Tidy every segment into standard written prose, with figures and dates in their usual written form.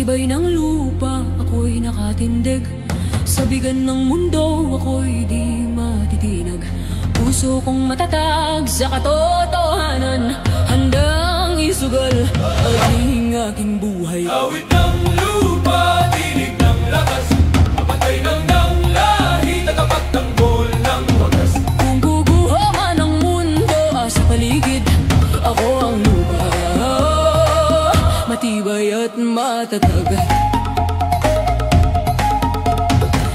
tibay ng lupa, ako'y nakatindig. Sa bigan ng mundo, ako'y di matitinag. Puso kong matatag sa katotohanan, handang isugal ang aking buhay. Awit ng lupa, tinig ng lakas, mapatay ng lahi, tagapagtanggol ng wagas. Kung guguho man ang mundo sa paligid, ako ang lupa, matibay at matatag.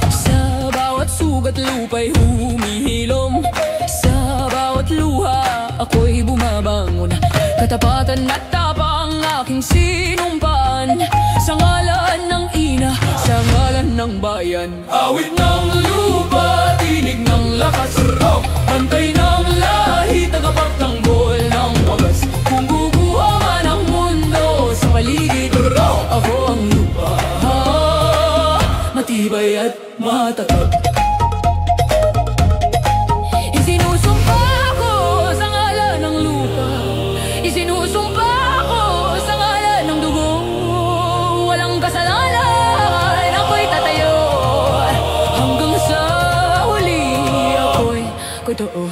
Sa bawat sugat lupa'y humihilom, sa bawat luha ako'y bumabangon. Katapatan at tapang aking sinumpaan, sa ngalan ng ina, sa ngalan ng bayan. Awit ng lupa, tinig ng lakas, bantay ng lahi, tagapagtanggol ng wagas. Kung guguha man ang mundo sa paligid, ako ang lupa, matibay at matatag. Isinusumpa ko sa ngalan ng lupa, isinusumpa ko sa ngalan ng dugo. Walang kasalanan, ako'y tatayo hanggang sa huli, ako'y totoo.